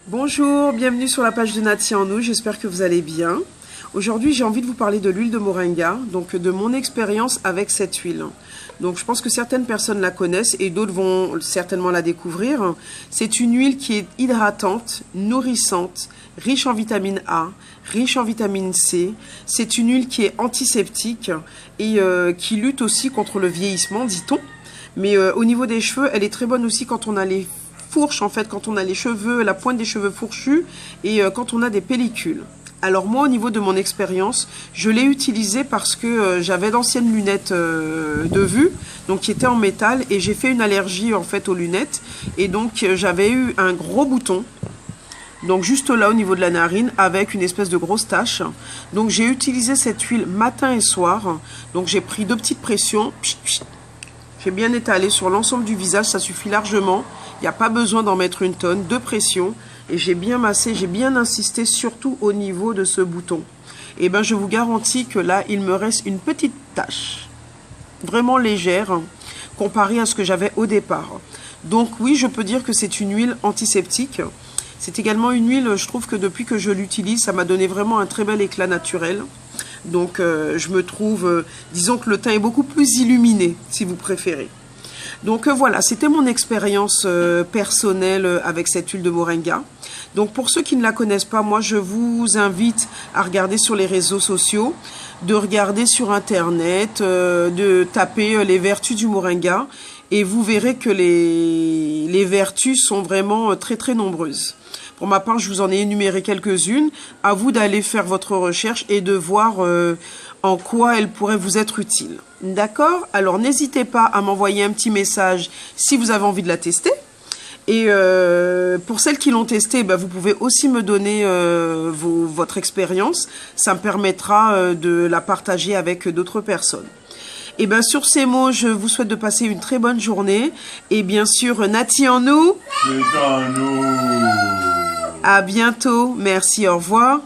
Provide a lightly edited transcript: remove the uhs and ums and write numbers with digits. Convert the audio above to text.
Bonjour, bienvenue sur la page de Nati en nous, j'espère que vous allez bien. Aujourd'hui, j'ai envie de vous parler de l'huile de moringa, donc de mon expérience avec cette huile. Donc je pense que certaines personnes la connaissent et d'autres vont certainement la découvrir. C'est une huile qui est hydratante, nourrissante, riche en vitamine A, riche en vitamine C. C'est une huile qui est antiseptique et qui lutte aussi contre le vieillissement, dit-on. Mais au niveau des cheveux, elle est très bonne aussi quand on a les fourches, en fait, quand on a les cheveux, la pointe des cheveux fourchus et quand on a des pellicules. Alors moi, au niveau de mon expérience, je l'ai utilisée parce que j'avais d'anciennes lunettes de vue, donc qui étaient en métal, et j'ai fait une allergie en fait aux lunettes, et donc j'avais eu un gros bouton, donc juste là au niveau de la narine, avec une espèce de grosse tache. Donc j'ai utilisé cette huile matin et soir, donc j'ai pris 2 petites pressions, j'ai bien étalé sur l'ensemble du visage, ça suffit largement, il n'y a pas besoin d'en mettre une tonne, 2 pressions. Et j'ai bien massé, j'ai bien insisté surtout au niveau de ce bouton. Et bien je vous garantis que là, il me reste une petite tache, vraiment légère, comparée à ce que j'avais au départ. Donc oui, je peux dire que c'est une huile antiseptique. C'est également une huile, je trouve que depuis que je l'utilise, ça m'a donné vraiment un très bel éclat naturel. Donc je me trouve, disons que le teint est beaucoup plus illuminé, si vous préférez. Donc voilà, c'était mon expérience personnelle avec cette huile de moringa. Donc pour ceux qui ne la connaissent pas, moi je vous invite à regarder sur les réseaux sociaux, de regarder sur internet, de taper les vertus du moringa et vous verrez que les vertus sont vraiment très très nombreuses. Pour ma part, je vous en ai énuméré quelques-unes. À vous d'aller faire votre recherche et de voir en quoi elle pourrait vous être utile. D'accord? Alors, n'hésitez pas à m'envoyer un petit message si vous avez envie de la tester. Et pour celles qui l'ont testée, ben, vous pouvez aussi me donner votre expérience. Ça me permettra de la partager avec d'autres personnes. Et bien sur ces mots, je vous souhaite de passer une très bonne journée. Et bien sûr, Nati en nous. C'est en nous. À bientôt. Merci, au revoir.